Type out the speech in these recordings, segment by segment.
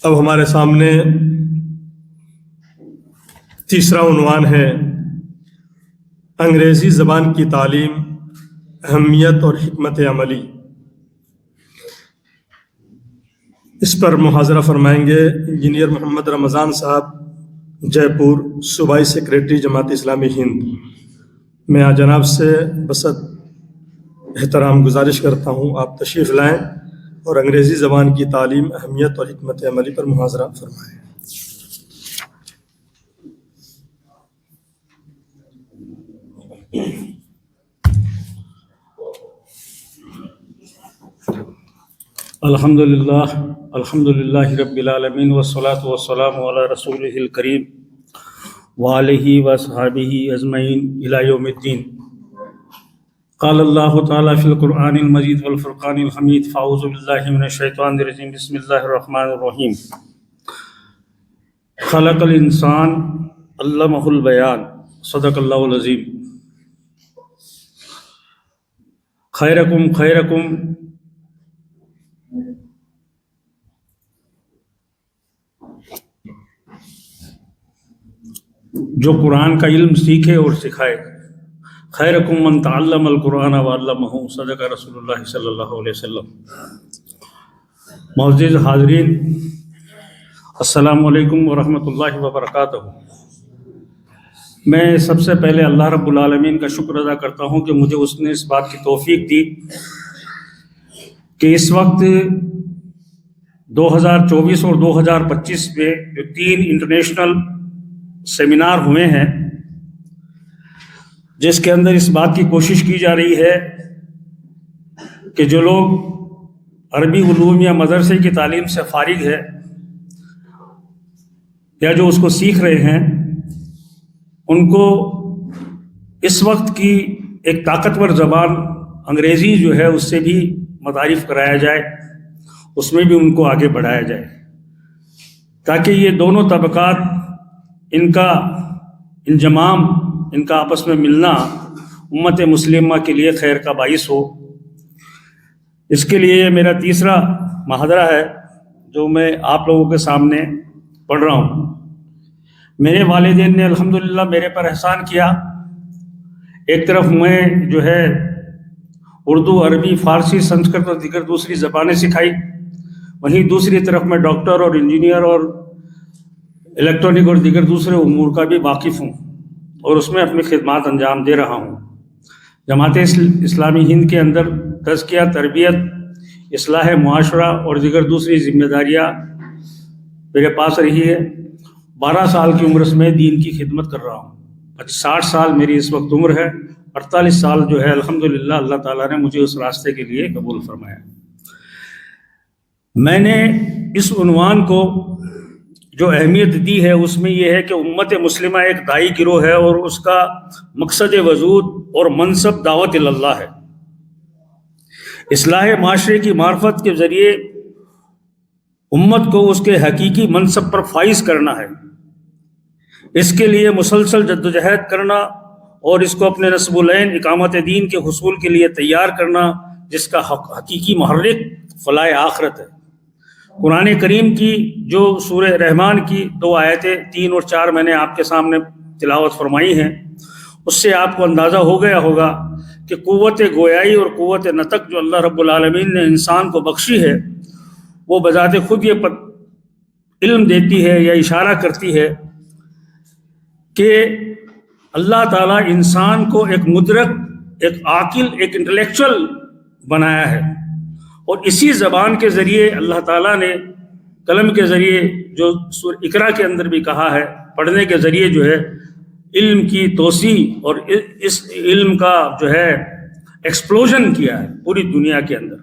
اب ہمارے سامنے تیسرا عنوان ہے انگریزی زبان کی تعلیم، اہمیت اور حکمت عملی۔ اس پر محاضرہ فرمائیں گے انجینئر محمد رمضان صاحب، جے پور، صوبائی سیکریٹری جماعت اسلامی ہند۔ میں جناب سے بسط احترام گزارش کرتا ہوں آپ تشریف لائیں اور انگریزی زبان کی تعلیم، اہمیت اور حکمت عملی پر محاضرہ فرمائیں۔ الحمدللہ رب العالمین والصلاة والسلام علی رسولہ الکریم وآلہ وصحبہ اجمعین الی یوم الدین۔ قال اللہ تعالی فی القرآن المجید والفرقان الحمید، فاعوذ باللہ من الشیطان الرجیم، بسم اللہ الرحمن الرحیم۔ خلق الانسان علمہ البیان، صدق اللہ العظیم۔ خیرکم خیرکم، جو قرآن کا علم سیکھے اور سکھائے۔ خیرکم من تعلم القرآن وعلمہ، صدق رسول اللہ صلی اللہ علیہ وسلم۔ معزز حاضرین، السلام علیکم ورحمۃ اللہ وبرکاتہ۔ میں سب سے پہلے اللہ رب العالمین کا شکر ادا کرتا ہوں کہ مجھے اس نے اس بات کی توفیق دی کہ اس وقت 2024 اور 2025 میں جو 3 انٹرنیشنل سیمینار ہوئے ہیں، جس کے اندر اس بات کی کوشش کی جا رہی ہے کہ جو لوگ عربی علوم یا مدرسے کی تعلیم سے فارغ ہے یا جو اس کو سیکھ رہے ہیں، ان کو اس وقت کی ایک طاقتور زبان انگریزی جو ہے اس سے بھی متعارف کرایا جائے، اس میں بھی ان کو آگے بڑھایا جائے، تاکہ یہ دونوں طبقات، ان کا انضمام، ان کا آپس میں ملنا امت مسلمہ کے لیے خیر کا باعث ہو۔ اس کے لیے یہ میرا تیسرا محاضرہ ہے جو میں آپ لوگوں کے سامنے پڑھ رہا ہوں۔ میرے والدین نے الحمدللہ میرے پر احسان کیا۔ ایک طرف میں جو ہے اردو، عربی، فارسی، سنسکرت اور دیگر دوسری زبانیں سکھائی، وہیں دوسری طرف میں ڈاکٹر اور انجینئر اور الیکٹرانک اور دیگر دوسرے امور کا بھی واقف ہوں اور اس میں اپنی خدمات انجام دے رہا ہوں۔ جماعت اسلامی ہند کے اندر تزکیہ، تربیت، اصلاح معاشرہ اور دیگر دوسری ذمہ داریاں میرے پاس رہی ہے۔ 12 سال کی عمر سے میں دین کی خدمت کر رہا ہوں۔ 60 سال میری اس وقت عمر ہے۔ 48 سال جو ہے الحمدللہ اللہ تعالیٰ نے مجھے اس راستے کے لیے قبول فرمایا۔ میں نے اس عنوان کو جو اہمیت دی ہے اس میں یہ ہے کہ امت مسلمہ ایک دائی گروہ ہے اور اس کا مقصد وجود اور منصب دعوت اللہ ہے۔ اصلاح معاشرے کی معرفت کے ذریعے امت کو اس کے حقیقی منصب پر فائز کرنا ہے۔ اس کے لیے مسلسل جدوجہد کرنا اور اس کو اپنے نصب العین اقامت دین کے حصول کے لیے تیار کرنا، جس کا حقیقی محرک فلاح آخرت ہے۔ قرآن کریم کی جو سورہ رحمان کی 2 آیتیں 3 اور 4 میں نے آپ کے سامنے تلاوت فرمائی ہیں، اس سے آپ کو اندازہ ہو گیا ہوگا کہ قوت گویائی اور قوت نطق جو اللہ رب العالمین نے انسان کو بخشی ہے، وہ بذات خود یہ علم دیتی ہے یا اشارہ کرتی ہے کہ اللہ تعالیٰ انسان کو ایک مدرک، ایک عاقل، ایک انٹلیکچوئل بنایا ہے، اور اسی زبان کے ذریعے اللہ تعالیٰ نے قلم کے ذریعے جو سورہ اقرا کے اندر بھی کہا ہے، پڑھنے کے ذریعے جو ہے علم کی توسیع اور اس علم کا جو ہے ایکسپلوژن کیا ہے پوری دنیا کے اندر۔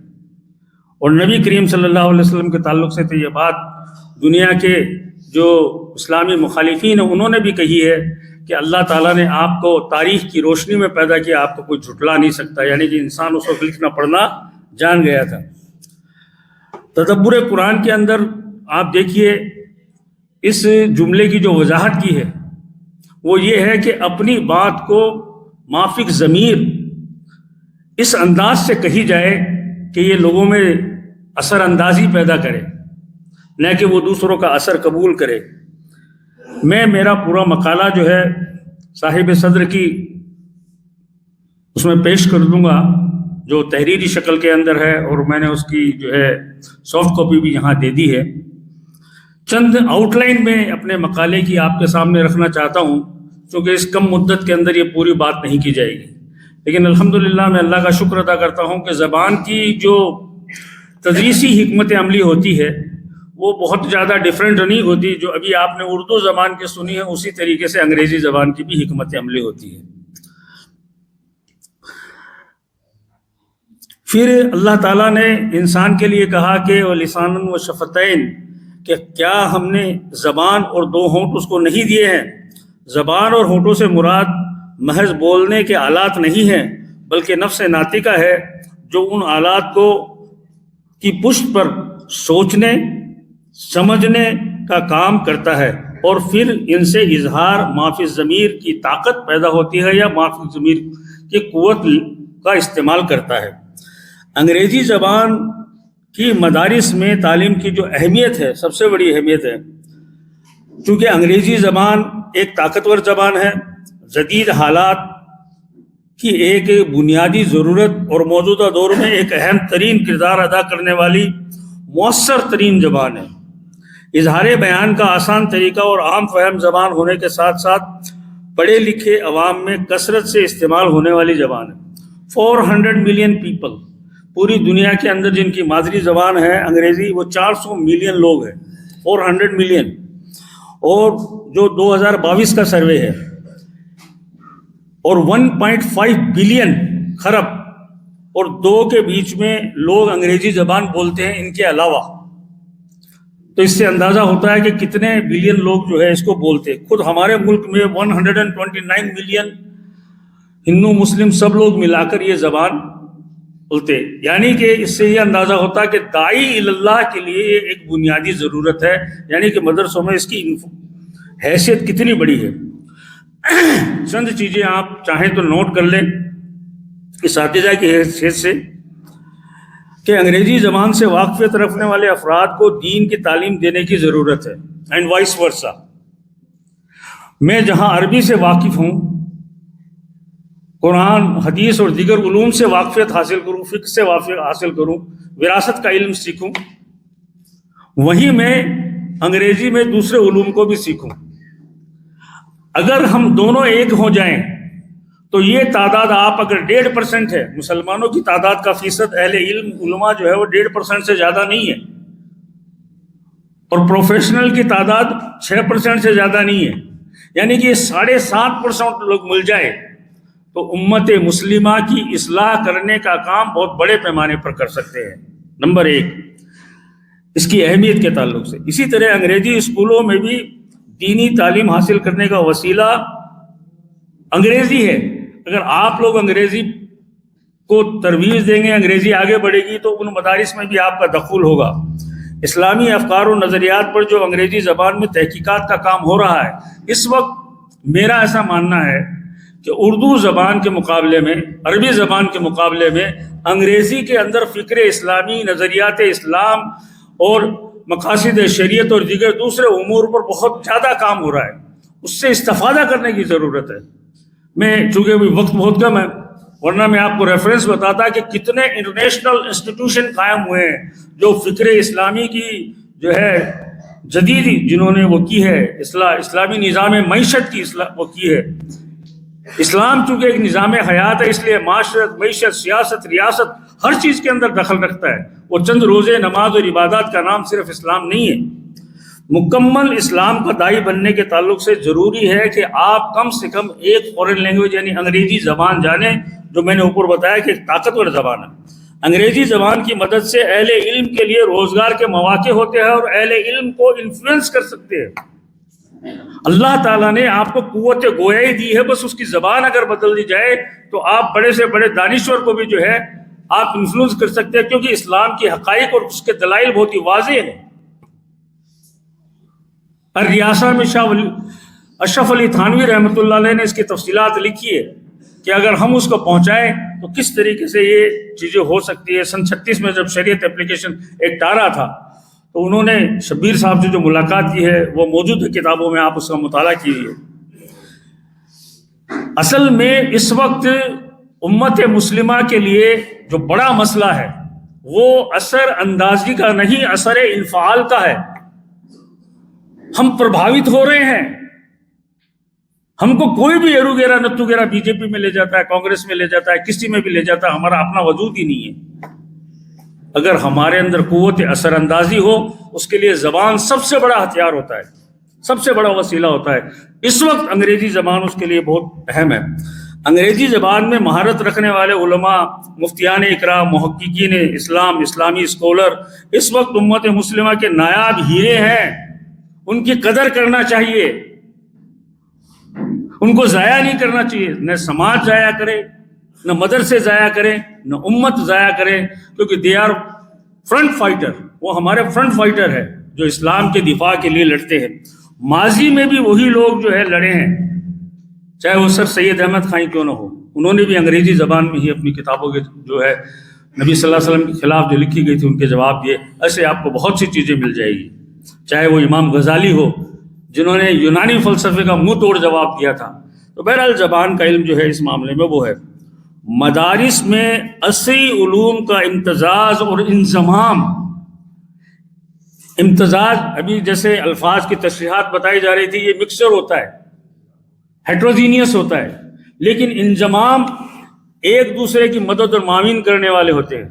اور نبی کریم صلی اللہ علیہ وسلم کے تعلق سے تو یہ بات دنیا کے جو اسلامی مخالفین ہیں انہوں نے بھی کہی ہے کہ اللہ تعالیٰ نے آپ کو تاریخ کی روشنی میں پیدا کیا، آپ کو کوئی جھٹلا نہیں سکتا، یعنی کہ انسان اس وقت لکھنا پڑھنا جان گیا تھا۔ تدبر قرآن کے اندر آپ دیکھیے اس جملے کی جو وضاحت کی ہے وہ یہ ہے کہ اپنی بات کو مافک ضمیر اس انداز سے کہی جائے کہ یہ لوگوں میں اثر اندازی پیدا کرے، نہ کہ وہ دوسروں کا اثر قبول کرے۔ میں میرا پورا مقالہ جو ہے صاحب صدر کی اس میں پیش کر دوں گا، جو تحریری شکل کے اندر ہے، اور میں نے اس کی جو ہے سافٹ کاپی بھی یہاں دے دی ہے۔ چند آؤٹ لائن میں اپنے مقالے کی آپ کے سامنے رکھنا چاہتا ہوں، چونکہ اس کم مدت کے اندر یہ پوری بات نہیں کی جائے گی، لیکن الحمدللہ میں اللہ کا شکر ادا کرتا ہوں کہ زبان کی جو تدریسی حکمت عملی ہوتی ہے وہ بہت زیادہ ڈیفرنٹ نہیں ہوتی۔ جو ابھی آپ نے اردو زبان کی سنی ہے، اسی طریقے سے انگریزی زبان کی بھی حکمت عملی ہوتی ہے۔ پھر اللہ تعالیٰ نے انسان کے لیے کہا کہ وَلِسَانًا وَشَفَتَيْن، کہ کیا ہم نے زبان اور دو ہونٹ اس کو نہیں دیے ہیں؟ زبان اور ہونٹوں سے مراد محض بولنے کے آلات نہیں ہیں، بلکہ نفس ناطقہ ہے، جو ان آلات کو کی پشت پر سوچنے سمجھنے کا کام کرتا ہے، اور پھر ان سے اظہار معافی ضمیر کی طاقت پیدا ہوتی ہے یا معافی ضمیر کی قوت کا استعمال کرتا ہے۔ انگریزی زبان کی مدارس میں تعلیم کی جو اہمیت ہے، سب سے بڑی اہمیت ہے، چونکہ انگریزی زبان ایک طاقتور زبان ہے، جدید حالات کی ایک بنیادی ضرورت اور موجودہ دور میں ایک اہم ترین کردار ادا کرنے والی مؤثر ترین زبان ہے۔ اظہار بیان کا آسان طریقہ اور عام فہم زبان ہونے کے ساتھ ساتھ پڑھے لکھے عوام میں کثرت سے استعمال ہونے والی زبان ہے۔ 400 ملین پیپل، پوری دنیا کے اندر جن کی مادری زبان ہے انگریزی، وہ 400 ملین لوگ ہیں، 400 ملین، اور جو 2022 کا سروے ہے، اور 1.5 بلین خرب اور 2 کے بیچ میں لوگ انگریزی زبان بولتے ہیں ان کے علاوہ۔ تو اس سے اندازہ ہوتا ہے کہ کتنے بلین لوگ جو ہے اس کو بولتے ہیں۔ خود ہمارے ملک میں 129 ملین ہندو مسلم سب لوگ ملا کر یہ زبان بولتے ہیں، یعنی کہ اس سے یہ اندازہ ہوتا ہے کہ داعی اللہ کے لیے یہ ایک بنیادی ضرورت ہے، یعنی کہ مدرسوں میں اس کی حیثیت کتنی بڑی ہے۔ چند چیزیں آپ چاہیں تو نوٹ کر لیں اساتذہ کی حیثیت سے، کہ انگریزی زبان سے واقفیت رکھنے والے افراد کو دین کی تعلیم دینے کی ضرورت ہے، اینڈ وائس ورسا۔ میں جہاں عربی سے واقف ہوں، قرآن حدیث اور دیگر علوم سے واقفیت حاصل کروں، فقہ سے واقفیت حاصل کروں، وراثت کا علم سیکھوں، وہیں میں انگریزی میں دوسرے علوم کو بھی سیکھوں۔ اگر ہم دونوں ایک ہو جائیں تو یہ تعداد آپ اگر 1.5% ہے، مسلمانوں کی تعداد کا فیصد اہل علم علماء جو ہے وہ 1.5% سے زیادہ نہیں ہے، اور پروفیشنل کی تعداد 6% سے زیادہ نہیں ہے، یعنی کہ 7.5% لوگ مل جائے تو امت مسلمہ کی اصلاح کرنے کا کام بہت بڑے پیمانے پر کر سکتے ہیں۔ نمبر 1 اس کی اہمیت کے تعلق سے۔ اسی طرح انگریزی اسکولوں میں بھی دینی تعلیم حاصل کرنے کا وسیلہ انگریزی ہے۔ اگر آپ لوگ انگریزی کو ترویج دیں گے، انگریزی آگے بڑھے گی، تو ان مدارس میں بھی آپ کا دخول ہوگا۔ اسلامی افکار و نظریات پر جو انگریزی زبان میں تحقیقات کا کام ہو رہا ہے، اس وقت میرا ایسا ماننا ہے کہ اردو زبان کے مقابلے میں، عربی زبان کے مقابلے میں انگریزی کے اندر فکر اسلامی، نظریات اسلام اور مقاصد شریعت اور دیگر دوسرے امور پر بہت زیادہ کام ہو رہا ہے، اس سے استفادہ کرنے کی ضرورت ہے۔ میں چونکہ ابھی وقت بہت کم ہے، ورنہ میں آپ کو ریفرنس بتاتا کہ کتنے انٹرنیشنل انسٹیٹیوشن قائم ہوئے ہیں جو فکر اسلامی کی جو ہے جدید جنہوں نے وہ کی ہے، اسلامی نظام معیشت کی وہ کی ہے۔ اسلام چونکہ ایک نظام حیات ہے، اس لیے معاشرت، معیشت، سیاست، ریاست ہر چیز کے اندر دخل رکھتا ہے۔ وہ چند روزے، نماز اور عبادات کا نام صرف اسلام نہیں ہے۔ مکمل اسلام کا داعی بننے کے تعلق سے ضروری ہے کہ آپ کم سے کم ایک فورن لینگویج یعنی انگریزی زبان جانیں، جو میں نے اوپر بتایا کہ ایک طاقتور زبان ہے۔ انگریزی زبان کی مدد سے اہل علم کے لیے روزگار کے مواقع ہوتے ہیں اور اہل علم کو انفلوئنس کر سکتے ہیں۔ اللہ تعالیٰ نے آپ کو قوت گویائی دی ہے، بس اس کی زبان اگر بدل دی جائے تو آپ بڑے سے بڑے دانشور کو بھی جو ہے آپ انفلوئنس کر سکتے ہیں، کیونکہ اسلام کی حقائق اور اس کے دلائل بہت ہی واضح ہیں۔ الریاسہ میں شاہ اشرف علی تھانوی رحمۃ اللہ علیہ نے اس کی تفصیلات لکھی ہے کہ اگر ہم اس کو پہنچائیں تو کس طریقے سے یہ چیزیں ہو سکتی ہے۔ سن 36 میں جب شریعت اپلیکیشن ایکٹ آ رہا تھا تو انہوں نے شبیر صاحب سے جو ملاقات کی ہے وہ موجود ہے کتابوں میں، آپ اس کا مطالعہ کیجیے۔ اصل میں اس وقت امت مسلمہ کے لیے جو بڑا مسئلہ ہے وہ اثر اندازی کا نہیں، اثر انفعال کا ہے۔ ہم پربھاوت ہو رہے ہیں، ہم کو کوئی بھی ایرو گیرا نتو گیرا بی جے پی میں لے جاتا ہے، کانگریس میں لے جاتا ہے، کسی میں بھی لے جاتا ہے، ہمارا اپنا وجود ہی نہیں ہے۔ اگر ہمارے اندر قوت اثر اندازی ہو، اس کے لیے زبان سب سے بڑا ہتھیار ہوتا ہے، سب سے بڑا وسیلہ ہوتا ہے۔ اس وقت انگریزی زبان اس کے لیے بہت اہم ہے۔ انگریزی زبان میں مہارت رکھنے والے علماء، مفتیان اکرام، محققین اسلام، اسلامی اسکالر اس وقت امت مسلمہ کے نایاب ہیرے ہیں، ان کی قدر کرنا چاہیے، ان کو ضائع نہیں کرنا چاہیے۔ نہ سماج ضائع کرے، نہ مدرسے ضائع کریں، نہ امت ضائع کریں، کیونکہ دے آر فرنٹ فائٹر، وہ ہمارے فرنٹ فائٹر ہے جو اسلام کے دفاع کے لیے لڑتے ہیں۔ ماضی میں بھی وہی لوگ جو ہے لڑے ہیں، چاہے وہ سر سید احمد خان کیوں نہ ہو، انہوں نے بھی انگریزی زبان میں ہی اپنی کتابوں کے جو ہے نبی صلی اللہ علیہ وسلم کے خلاف جو لکھی گئی تھی ان کے جواب دیے۔ ایسے آپ کو بہت سی چیزیں مل جائے گی، چاہے وہ امام غزالی ہو جنہوں نے یونانی فلسفے کا منہ توڑ جواب دیا تھا۔ تو بہرحال زبان کا علم جو ہے اس معاملے میں وہ ہے۔ مدارس میں عصری علوم کا امتزاج اور انضمام، امتزاج ابھی جیسے الفاظ کی تشریحات بتائی جا رہی تھی، یہ مکسچر ہوتا ہے، ہیٹروجینیس ہوتا ہے، لیکن انضمام ایک دوسرے کی مدد اور معاون کرنے والے ہوتے ہیں۔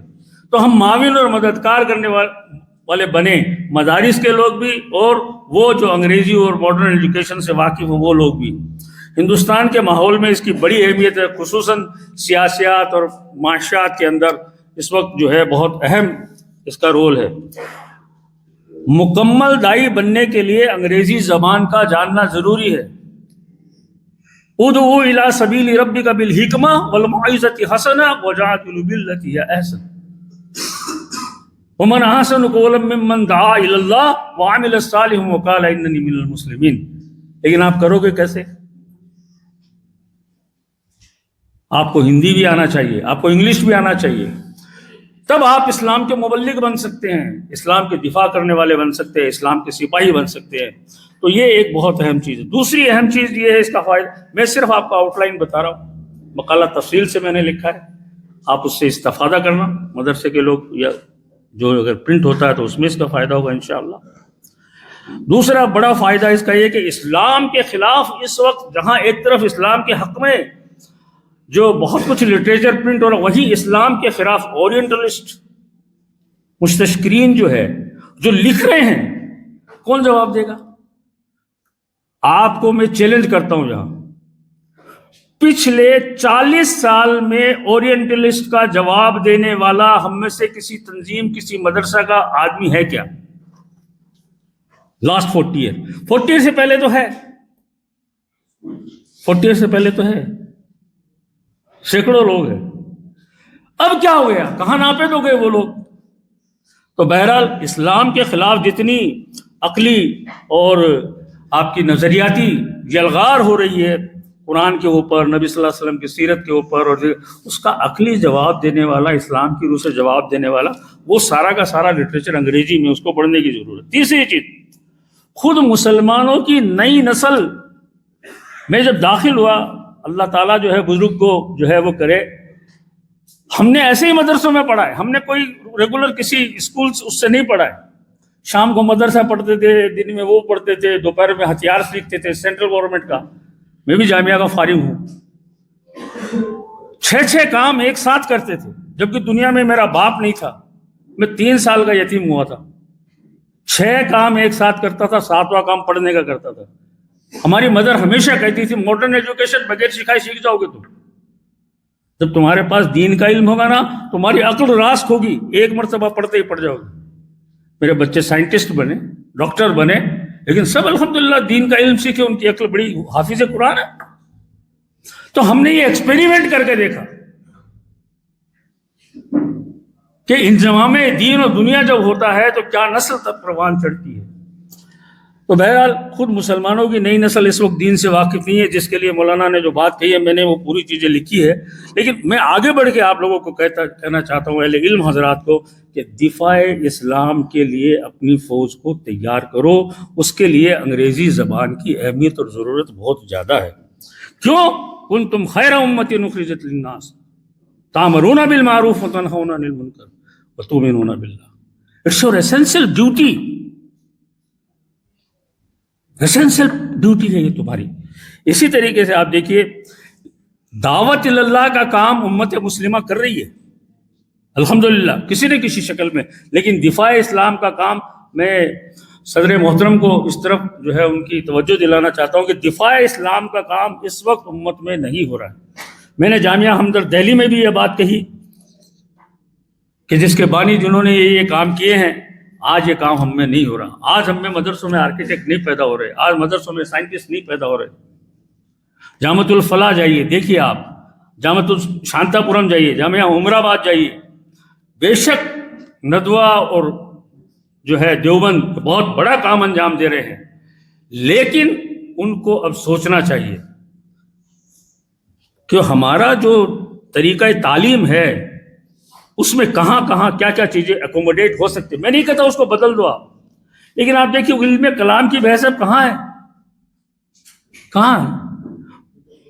تو ہم معاون اور مددگار کرنے والے بنے، مدارس کے لوگ بھی اور وہ جو انگریزی اور ماڈرن ایجوکیشن سے واقف ہو وہ لوگ بھی۔ ہندوستان کے ماحول میں اس کی بڑی اہمیت ہے، خصوصاً سیاسیات اور معاشیات کے اندر اس وقت جو ہے بہت اہم اس کا رول ہے۔ مکمل دائی بننے کے لیے انگریزی زبان کا جاننا ضروری ہے۔ ادعو الی سبیل ربک بالحکمہ والموعظۃ الحسنہ وجادل بالتی ہی احسن ومن احسن قولا ممن دعا الی اللہ وعمل صالحا وقال اننی من المسلمین۔ لیکن آپ کرو گے کیسے؟ آپ کو ہندی بھی آنا چاہیے، آپ کو انگلش بھی آنا چاہیے، تب آپ اسلام کے مبلغ بن سکتے ہیں، اسلام کے دفاع کرنے والے بن سکتے ہیں، اسلام کے سپاہی بن سکتے ہیں۔ تو یہ ایک بہت اہم چیز ہے۔ دوسری اہم چیز یہ ہے اس کا فائدہ، میں صرف آپ کو آؤٹ لائن بتا رہا ہوں، مقالہ تفصیل سے میں نے لکھا ہے، آپ اس سے استفادہ کرنا، مدرسے کے لوگ، یا جو اگر پرنٹ ہوتا ہے تو اس میں اس کا فائدہ ہوگا انشاءاللہ۔ دوسرا بڑا فائدہ اس کا یہ کہ اسلام کے خلاف اس وقت جہاں ایک طرف اسلام کے حق میں جو بہت کچھ لٹریچر پرنٹ ہو رہا، وہی اسلام کے خلاف اورینٹلسٹ مستشرقین جو ہے جو لکھ رہے ہیں، کون جواب دے گا؟ آپ کو میں چیلنج کرتا ہوں، یہاں پچھلے 40 سال میں اورینٹلسٹ کا جواب دینے والا ہم میں سے کسی تنظیم، کسی مدرسہ کا آدمی ہے کیا؟ لاسٹ 40 ایئر، 40 ایئر سے پہلے تو ہے، 40 ایئر سے پہلے تو ہے، سینکڑوں لوگ ہیں۔ اب کیا ہو گیا؟ کہاں ناپید ہو گئے وہ لوگ؟ تو بہرحال اسلام کے خلاف جتنی عقلی اور آپ کی نظریاتی یلغار ہو رہی ہے قرآن کے اوپر، نبی صلی اللہ علیہ وسلم کی سیرت کے اوپر، اور اس کا عقلی جواب دینے والا، اسلام کی روح سے جواب دینے والا، وہ سارا کا سارا لٹریچر انگریزی میں، اس کو پڑھنے کی ضرورت۔ تیسری چیز، خود مسلمانوں کی نئی نسل میں جب داخل ہوا، اللہ تعالیٰ جو ہے بزرگ کو جو ہے وہ کرے، ہم نے ایسے ہی مدرسوں میں پڑھا ہے، ہم نے کوئی ریگولر کسی اسکول اس سے نہیں پڑھا ہے۔ شام کو مدرسہ پڑھتے تھے، دن میں وہ پڑھتے تھے، دوپہر میں ہتھیار سیکھتے تھے سینٹرل گورنمنٹ کا۔ میں بھی جامعہ کا فارغ ہوں، 6 کام ایک ساتھ کرتے تھے، جبکہ دنیا میں میرا باپ نہیں تھا، میں 3 سال کا یتیم ہوا تھا، 6 کام ایک ساتھ کرتا تھا، 7واں کام پڑھنے کا کرتا تھا۔ ہماری مدر ہمیشہ کہتی تھی ماڈرن ایجوکیشن بغیر سکھائے سیکھ جاؤ گے تم، جب تمہارے پاس دین کا علم ہوگا نا تمہاری عقل راسخ ہوگی، ایک مرتبہ پڑھتے ہی پڑھ جاؤ گے۔ میرے بچے سائنٹسٹ بنے، ڈاکٹر بنے، لیکن سب الحمدللہ دین کا علم سیکھے، ان کی عقل بڑی حافظ قرآن ہے۔ تو ہم نے یہ ایکسپیریمنٹ کر کے دیکھا کہ انضمام دین اور دنیا جب ہوتا ہے تو کیا نسل تک پروان چڑھتی ہے۔ تو بہرحال خود مسلمانوں کی نئی نسل اس وقت دین سے واقف نہیں ہے، جس کے لیے مولانا نے جو بات کہی ہے میں نے وہ پوری چیزیں لکھی ہے، لیکن میں آگے بڑھ کے آپ لوگوں کو کہنا چاہتا ہوں، اہل علم حضرات کو، کہ دفاع اسلام کے لیے اپنی فوج کو تیار کرو. اس کے لیے انگریزی زبان کی اہمیت اور ضرورت بہت زیادہ ہے. کیوں؟ کنتم خیر امت اخرجت للناس تامرون بالمعروف وتنہون عن المنکر وتؤمنون باللہ. It's your essential duty, essential duty ہے یہ تمہاری. اسی طریقے سے آپ دیکھیے دعوت اللہ کا کام امت مسلمہ کر رہی ہے الحمدللہ کسی نہ کسی شکل میں، لیکن دفاع اسلام کا کام، میں صدر محترم کو اس طرف جو ہے ان کی توجہ دلانا چاہتا ہوں کہ دفاع اسلام کا کام اس وقت امت میں نہیں ہو رہا ہے. میں نے جامعہ ہمدرد دہلی میں بھی یہ بات کہی کہ جس کے بانی جنہوں نے یہ کام کیے ہیں، آج یہ کام ہم میں نہیں ہو رہا. آج ہم میں مدرسوں میں آرکیٹیکٹ نہیں پیدا ہو رہے، آج مدرسوں میں سائنٹسٹ نہیں پیدا ہو رہے. جامعۃ الفلاح جائیے دیکھیے، آپ جامعۃ شانتا پورم جائیے، جامعہ عمر آباد جائیے. بے شک ندوہ اور جو ہے دیوبند بہت بڑا کام انجام دے رہے ہیں، لیکن ان کو اب سوچنا چاہیے کہ ہمارا جو طریقہ تعلیم ہے اس میں کہاں کہاں کیا کیا چیزیں اکوموڈیٹ ہو سکتی. میں نہیں کہتا اس کو بدل دو آپ، لیکن آپ دیکھیے علم کلام کی بحث اب کہاں ہے؟ کہاں ہے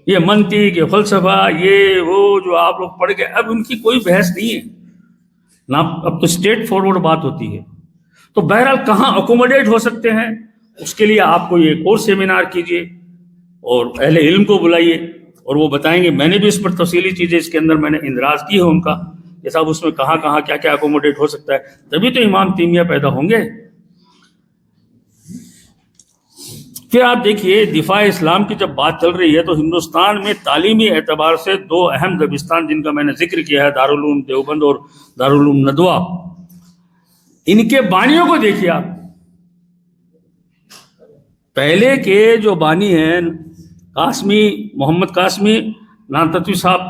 یہ منطق، یہ فلسفہ، یہ وہ جو آپ لوگ پڑھ گئے، اب ان کی کوئی بحث نہیں ہے نا. اب تو اسٹریٹ فارورڈ بات ہوتی ہے. تو بہرحال کہاں اکوموڈیٹ ہو سکتے ہیں، اس کے لیے آپ کو ایک اور سیمینار کیجیے اور اہل علم کو بلائیے اور وہ بتائیں گے. میں نے بھی اس پر تفصیلی چیزیں اس کے اندر میں نے اندراج کی ہے ان کا کہ صاحب اس میں کہاں کہاں کیا کیا اکوموڈیٹ ہو سکتا ہے، تبھی تو امام تیمیہ پیدا ہوں گے. پھر آپ دیکھیے دفاع اسلام کی جب بات چل رہی ہے تو ہندوستان میں تعلیمی اعتبار سے دو اہم دبستان جن کا میں نے ذکر کیا ہے، دارالعلوم دیوبند اور دارالعلوم ندوہ، ان کے بانیوں کو دیکھیے آپ. پہلے کے جو بانی ہیں قاسمی، محمد قاسمی نانتتوی صاحب،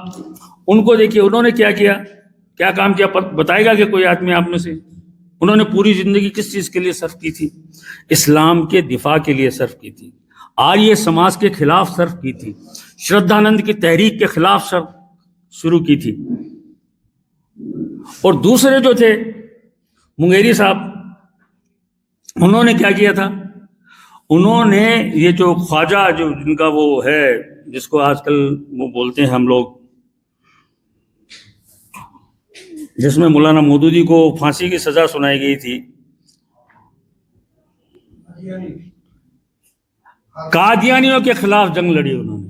ان کو دیکھیے انہوں نے کیا کیا، کیا کام کیا. بتائے گا کہ کوئی آدمی آپ میں سے؟ انہوں نے پوری زندگی کس چیز کے لیے صرف کی تھی؟ اسلام کے دفاع کے لیے صرف کی تھی، آریہ سماج کے خلاف صرف کی تھی، شردھانند کی تحریک کے خلاف صرف شروع کی تھی. اور دوسرے جو تھے منگیری صاحب، انہوں نے کیا کیا تھا؟ انہوں نے یہ جو خواجہ جو جن کا وہ ہے جس کو آج کل وہ بولتے ہیں ہم لوگ، جس میں مولانا مودودی کو پھانسی کی سزا سنائی گئی تھی، قادیانیوں کے خلاف جنگ لڑی انہوں نے.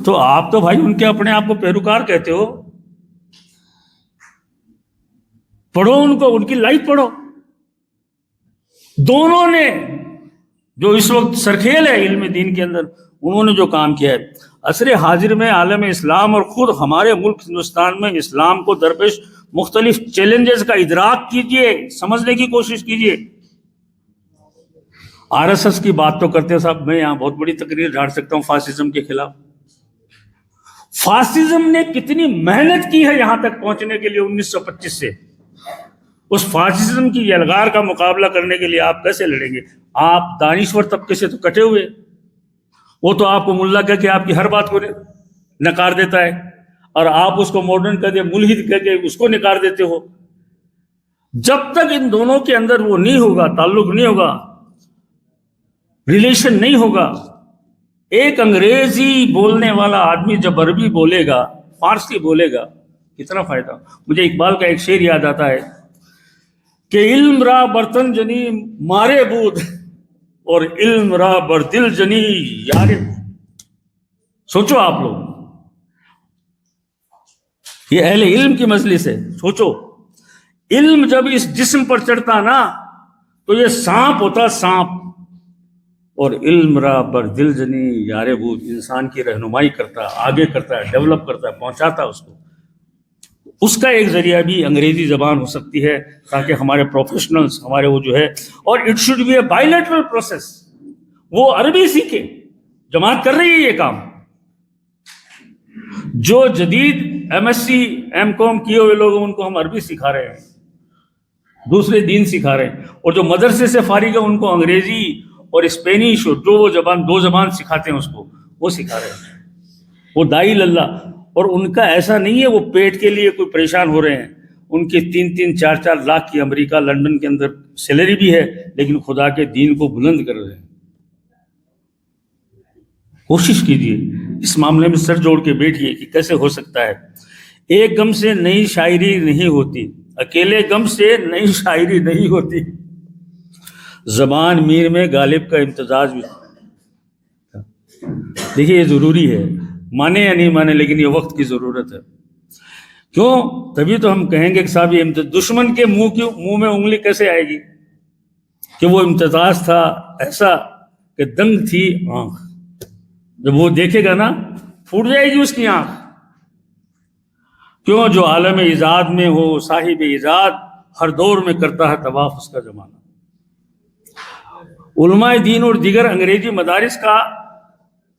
تو آپ تو بھائی ان کے اپنے آپ کو پیروکار کہتے ہو، پڑھو ان کو، ان کی لائف پڑھو. دونوں نے جو اس وقت سرکھیل ہے علم دین کے اندر، انہوں نے جو کام کیا ہے عصر حاضر میں عالم اسلام اور خود ہمارے ملک ہندوستان میں اسلام کو درپیش مختلف چیلنجز کا ادراک کیجئے، سمجھنے کی کوشش کیجئے. آر ایس ایس کی بات تو کرتے ہیں صاحب، میں یہاں بہت بڑی تقریر جھاڑ سکتا ہوں فاسزم کے خلاف. فاسزم نے کتنی محنت کی ہے یہاں تک پہنچنے کے لیے 1925 سے. اس فاسزم کی یلغار کا مقابلہ کرنے کے لیے آپ کیسے لڑیں گے؟ آپ دانشور طبقے سے تو کٹے ہوئے، وہ تو آپ کو ملا کہہ کے آپ کی ہر بات کو نکار دیتا ہے، اور آپ اس کو ماڈرن کہہ کے ملحد کہہ کے اس کو نکار دیتے ہو. جب تک ان دونوں کے اندر وہ نہیں ہوگا، تعلق نہیں ہوگا، ریلیشن نہیں ہوگا. ایک انگریزی بولنے والا آدمی جب عربی بولے گا، فارسی بولے گا، کتنا فائدہ. مجھے اقبال کا ایک شعر یاد آتا ہے کہ علم را برتن جنی مارے بود اور علم را بر دل جنی یارے بود. سوچو آپ لوگ، یہ اہل علم کی مجلس ہے. سوچو علم جب اس جسم پر چڑھتا نا تو یہ سانپ ہوتا، سانپ. اور علم را بر دل جنی یارے بود، انسان کی رہنمائی کرتا، آگے کرتا ہے، ڈیولپ کرتا ہے، پہنچاتا اس کو. اس کا ایک ذریعہ بھی انگریزی زبان ہو سکتی ہے تاکہ ہمارے پروفیشنلز، ہمارے وہ جو ہے، اور it should be a bilateral process. وہ عربی سیکھے، جماعت کر رہی ہے یہ کام. جو جدید ایم ایس سی ایم کام کیے ہوئے لوگ ان کو ہم عربی سکھا رہے ہیں. دوسرے دین سکھا رہے ہیں، اور جو مدرسے سے فارغ ہے ان کو انگریزی اور اسپینش اور جو وہ دو زبان سکھاتے ہیں اس کو وہ سکھا رہے ہیں، وہ داعی اللہ. اور ان کا ایسا نہیں ہے وہ پیٹ کے لیے کوئی پریشان ہو رہے ہیں، ان کی 3-3 4-4 لاکھ کی امریکہ لنڈن کے اندر سیلری بھی ہے، لیکن خدا کے دین کو بلند کر رہے ہیں. کوشش کیجیے اس معاملے میں سر جوڑ کے بیٹھیے کہ کیسے ہو سکتا ہے. ایک غم سے نئی شاعری نہیں ہوتی، اکیلے غم سے نئی شاعری نہیں ہوتی. زبان میر میں غالب کا امتزاج بھی. دیکھیے یہ ضروری ہے، مانے یا نہیں مانے، لیکن یہ وقت کی ضرورت ہے. کیوں؟ تبھی تو ہم کہیں گے کہ صاحب یہ دشمن کے منہ میں انگلی کیسے آئے گی کہ وہ امتزاج تھا ایسا کہ دنگ تھی آنکھ. جب وہ دیکھے گا نا پھوٹ جائے گی اس کی آنکھ. کیوں؟ جو عالم ایجاد میں ہو صاحب ایجاد ہر دور میں کرتا ہے طواف اس کا زمانہ. علماء دین اور دیگر انگریزی مدارس کا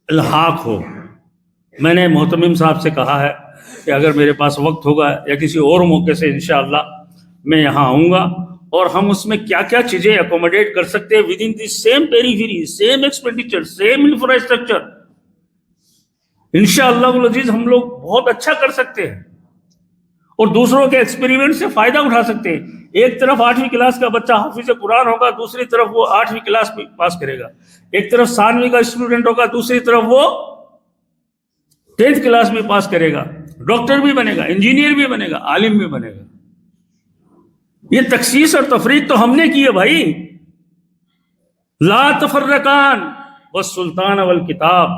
الحاق ہو. میں نے محتمم صاحب سے کہا ہے کہ اگر میرے پاس وقت ہوگا یا کسی اور موقع سے انشاءاللہ میں یہاں آؤں گا اور ہم اس میں کیا کیا چیزیں اکوموڈیٹ کر سکتے ہیں within the same periphery, same expenditure, same infrastructure. انشاءاللہ العزیز ہم لوگ بہت اچھا کر سکتے ہیں اور دوسروں کے ایکسپیریمنٹ سے فائدہ اٹھا سکتے ہیں. ایک طرف 8ویں کلاس کا بچہ حافظ قرآن ہوگا، دوسری طرف وہ 8ویں کلاس میں پاس کرے گا. ایک طرف 97ویں کا اسٹوڈنٹ ہوگا، دوسری طرف وہ 10th کلاس میں پاس کرے گا. ڈاکٹر بھی بنے گا، انجینئر بھی بنے گا، عالم بھی بنے گا. یہ تخصیص اور تفریق تو ہم نے کی ہے بھائی. لا تفرقان والسلطان والکتاب،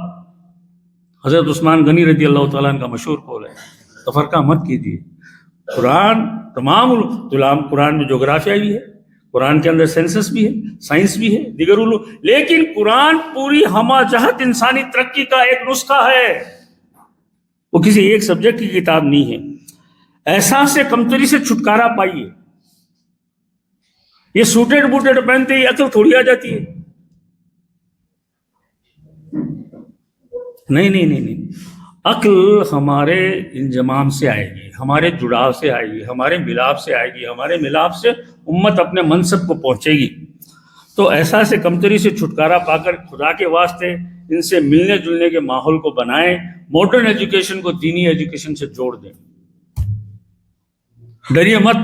حضرت عثمان غنی رضی اللہ تعالیٰ عنہ کا مشہور قول ہے. تفرقہ مت کیجیے. قرآن تمام قرآن میں جغرافیہ بھی ہے، قرآن کے اندر سینسس بھی ہے، سائنس بھی ہے، دیگر علوم، لیکن قرآن پوری ہمہ جہت انسانی ترقی کا ایک نسخہ ہے. وہ کسی ایک سبجیکٹ کی کتاب نہیں ہے. احساس سے کمتری سے چھٹکارا پائیے. یہ سوٹیڈ بوٹیڈ پہنتے ہی عقل تھوڑی آ جاتی ہے. نہیں، عقل ہمارے انضمام سے آئے گی، ہمارے جڑاؤ سے آئے گی، ہمارے ملاپ سے آئے گی، ہمارے ملاپ سے امت اپنے منصب کو پہنچے گی. تو احساس کمتری سے چھٹکارا پا کر خدا کے واسطے ان سے ملنے جلنے کے ماحول کو بنائیں. ماڈرن ایجوکیشن کو دینی ایجوکیشن سے جوڑ دیں. ڈریے مت،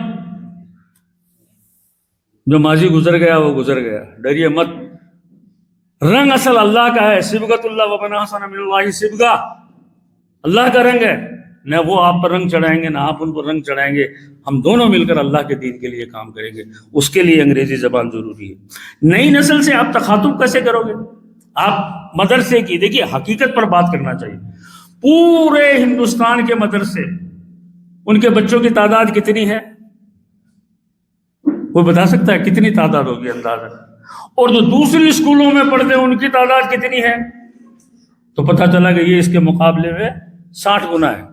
جو ماضی گزر گیا وہ گزر گیا، ڈریے مت. رنگ اصل اللہ کا ہے. صبغۃ اللہ ومن احسن من اللہ صبغہ، اللہ کا رنگ ہے. نہ وہ آپ پر رنگ چڑھائیں گے نہ آپ ان پر رنگ چڑھائیں گے. ہم دونوں مل کر اللہ کے دین کے لیے کام کریں گے. اس کے لیے انگریزی زبان ضروری ہے. نئی نسل سے آپ تخاطب کیسے کرو گے؟ آپ مدرسے کی، دیکھیے حقیقت پر بات کرنا چاہیے. پورے ہندوستان کے مدرسے، ان کے بچوں کی تعداد کتنی ہے؟ کوئی بتا سکتا ہے کتنی تعداد ہوگی اندازہ؟ اور جو دوسری اسکولوں میں پڑھتے ہیں ان کی تعداد کتنی ہے؟ تو پتہ چلا کہ یہ اس کے مقابلے میں 60 گنا ہے.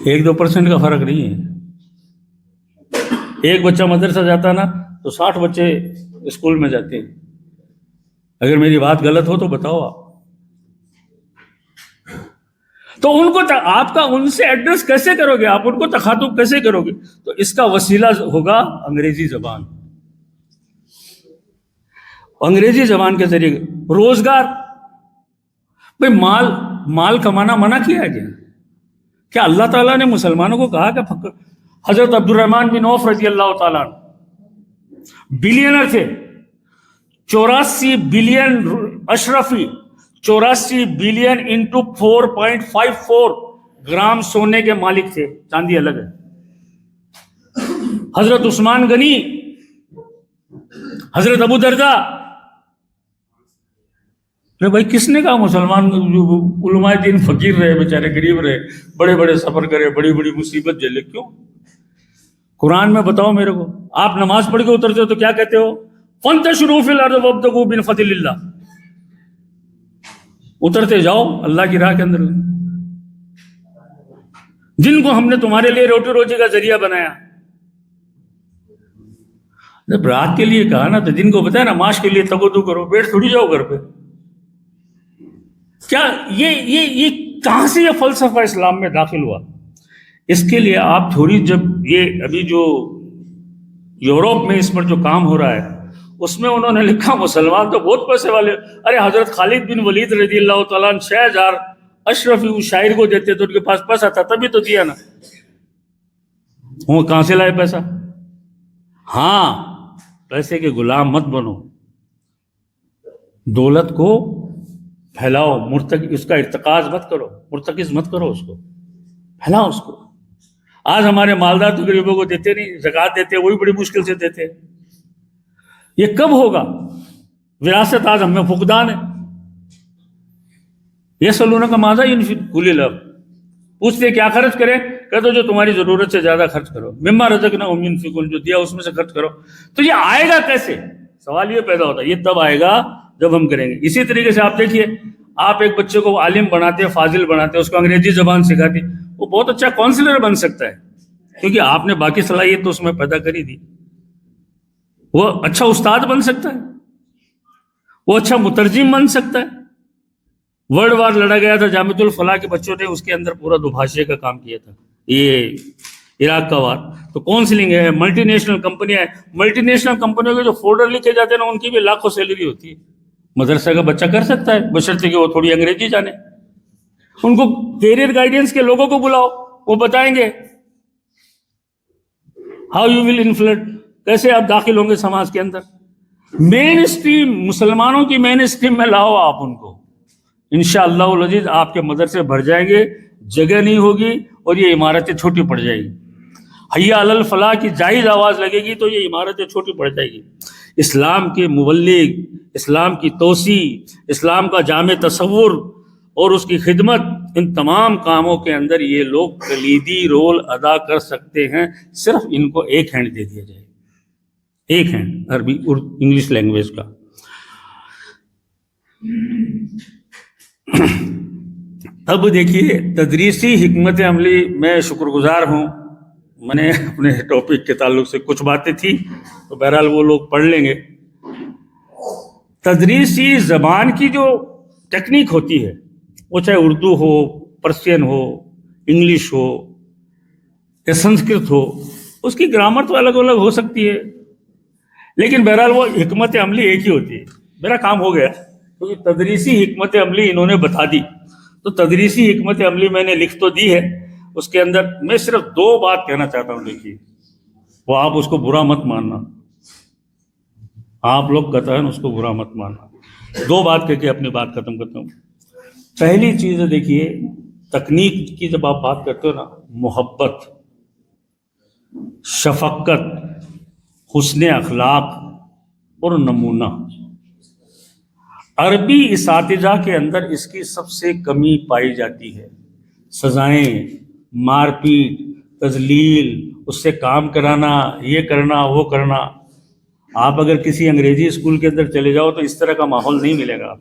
1-2% کا فرق نہیں ہے. ایک بچہ مدرسہ جاتا نا تو 60 بچے اسکول میں جاتے ہیں. اگر میری بات غلط ہو تو بتاؤ آپ. تو ان کو آپ کا ان سے ایڈریس کیسے کرو گے؟ آپ ان کو تخاطب کیسے کرو گے؟ تو اس کا وسیلہ ہوگا انگریزی زبان. انگریزی زبان کے ذریعے روزگار. بھائی مال کمانا منع کیا ہے کیا اللہ تعالیٰ نے مسلمانوں کو کہا کہ حضرت عبد الرحمن بن عوف رضی اللہ تعالیٰ بلینر تھے. 84 بلین اشرفی، 84 بلین انٹو 4.54 گرام سونے کے مالک تھے. چاندی الگ ہے. حضرت عثمان غنی، حضرت ابو دردہ. بھائی کس نے کہا مسلمان علماء دین فقیر رہے، بیچارے غریب رہے، بڑے بڑے سفر کرے، بڑی بڑی مصیبت جھیلے؟ کیوں؟ قرآن میں بتاؤ میرے کو. آپ نماز پڑھ کے اترتے ہو تو کیا کہتے ہو؟ فانتشروا فی الارض وابتغوا من فضل اللہ. اترتے جاؤ اللہ کی راہ کے اندر. جن کو ہم نے تمہارے لیے روٹی روزی کا ذریعہ بنایا. جب رات کے لیے کہا نا تو جن کو بتایا نا معاش کے لیے تگو کرو، بیٹھ تھوڑی جاؤ گھر پہ. کیا یہ کہاں سے یہ فلسفہ اسلام میں داخل ہوا؟ اس کے لیے آپ تھوڑی، جب یہ ابھی جو یورپ میں اس پر جو کام ہو رہا ہے اس میں انہوں نے لکھا مسلمان تو بہت پیسے والے، ارے حضرت خالد بن ولید رضی اللہ تعالیٰ عنہ 6000 اشرفی اس شاعر کو دیتے تو ان کے پاس پیسہ تھا تبھی تو دیا نا، وہ کہاں سے لائے پیسہ؟ ہاں، پیسے کے غلام مت بنو، دولت کو پھیلاؤ، اس کا ارتکاز مت کرو، مرتکز مت کرو، اس کو پھیلاؤ اس کو۔ آج ہمارے مالدار تو غریبوں کو دیتے نہیں، زکوٰۃ دیتے وہی بڑی مشکل سے دیتے۔ یہ کب ہوگا؟ وراثت آج ہم میں فقدان ہے۔ یسألونک ماذا ينفقون قل العفو، پوچھتے کیا خرچ کریں؟ کہتے جو تمہاری ضرورت سے زیادہ خرچ کرو، مما رزقناہم ينفقون، جو دیا اس میں سے خرچ کرو۔ تو یہ آئے گا کیسے؟ سوال یہ پیدا ہوتا ہے، یہ تب آئے گا جب ہم کریں گے۔ اسی طریقے سے آپ دیکھیے، آپ ایک بچے کو عالم بناتے، فاضل بناتے، اس کو انگریزی زبان سکھاتے، وہ بہت اچھا کونسلر بن سکتا ہے کیونکہ آپ نے باقی صلاحیت تو اس میں پیدا کری دی۔ وہ اچھا استاد بن سکتا ہے، وہ اچھا مترجم بن سکتا ہے۔ ورلڈ وار لڑا گیا تھا جامعۃ الفلاح کے بچوں نے، اس کے اندر پورا دوبھاشے کا کام کیا تھا، یہ عراق کا وار۔ تو کاؤنسلنگ ہے، ملٹی نیشنل کمپنیاں ہیں، ملٹی نیشنل کمپنیوں کے جو فولڈر لکھے جاتے ہیں نا، ان کی بھی لاکھوں سیلری ہوتی ہے۔ مدرسہ کا بچہ کر سکتا ہے بشرطے کہ وہ تھوڑی انگریزی جانے۔ ان کو کیریئر گائیڈنس کے لوگوں کو بلاؤ، وہ بتائیں گے ہاؤ یو ول انفلٹ، کیسے آپ داخل ہوں گے سماج کے اندر۔ مین اسٹریم، مسلمانوں کی مین اسٹریم میں لاؤ آپ ان کو، انشاءاللہ العزیز آپ کے مدرسے بھر جائیں گے، جگہ نہیں ہوگی اور یہ عمارتیں چھوٹی پڑ جائیں گی۔ حیا علی الفلاح کی جائز آواز لگے گی تو یہ عمارتیں چھوٹی پڑ جائے گی۔ اسلام کے مبلغ، اسلام کی توسیع، اسلام کا جامع تصور اور اس کی خدمت، ان تمام کاموں کے اندر یہ لوگ کلیدی رول ادا کر سکتے ہیں، صرف ان کو ایک ہینڈ دے دیا جائے، ایک ہینڈ عربی انگلش لینگویج کا۔ اب دیکھیے تدریسی حکمت عملی، میں شکر گزار ہوں، میں نے اپنے ٹاپک کے تعلق سے کچھ باتیں تھی تو بہرحال وہ لوگ پڑھ لیں گے۔ تدریسی زبان کی جو ٹیکنیک ہوتی ہے، وہ چاہے اردو ہو، پرشین ہو، انگلش ہو یا سنسکرت ہو، اس کی گرامر تو الگ الگ ہو سکتی ہے، لیکن بہرحال وہ حکمت عملی ایک ہی ہوتی ہے۔ میرا کام ہو گیا کیونکہ تدریسی حکمت عملی انہوں نے بتا دی، تو تدریسی حکمت عملی میں نے لکھ تو دی ہے، اس کے اندر میں صرف 2 بات کہنا چاہتا ہوں۔ دیکھیے، وہ آپ اس کو برا مت ماننا، آپ لوگ قطعاً اس کو برا مت ماننا۔ 2 بات کہہ کے اپنی بات ختم کرتا ہوں۔ پہلی چیز ہے، دیکھیے تکنیک کی جب آپ بات کرتے ہو نا، محبت، شفقت، حسن اخلاق اور نمونہ، عربی اساتذہ کے اندر اس کی سب سے کمی پائی جاتی ہے۔ سزائیں، مار پیٹ، تذلیل، اس سے کام کرانا، یہ کرنا وہ کرنا۔ آپ اگر کسی انگریزی اسکول کے اندر چلے جاؤ تو اس طرح کا ماحول نہیں ملے گا۔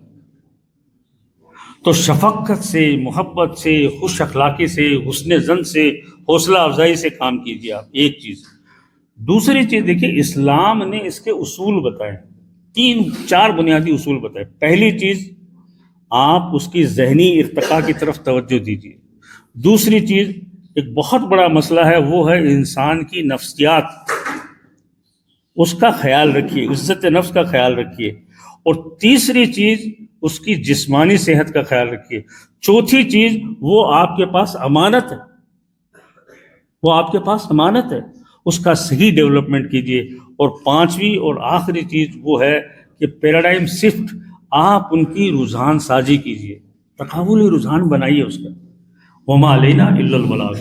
تو شفقت سے، محبت سے، خوش اخلاقی سے، حسن ظن سے، حوصلہ افزائی سے کام کیجیے آپ، ایک چیز۔ دوسری چیز دیکھیے، اسلام نے اس کے اصول بتائے، 3-4 بنیادی اصول بتائے۔ پہلی چیز، آپ اس کی ذہنی ارتقاء کی طرف توجہ دیجیے۔ دوسری چیز، ایک بہت بڑا مسئلہ ہے، وہ ہے انسان کی نفسیات، اس کا خیال رکھیے، عزت نفس کا خیال رکھیے۔ اور تیسری چیز، اس کی جسمانی صحت کا خیال رکھیے۔ چوتھی چیز، وہ آپ کے پاس امانت ہے، وہ آپ کے پاس امانت ہے، اس کا صحیح ڈیولپمنٹ کیجیے۔ اور 5ویں اور آخری چیز وہ ہے کہ پیراڈائم شفٹ، آپ ان کی رجحان سازی کیجیے، تقابلی رجحان بنائیے اس کا۔ وما علینا الا البلاغ۔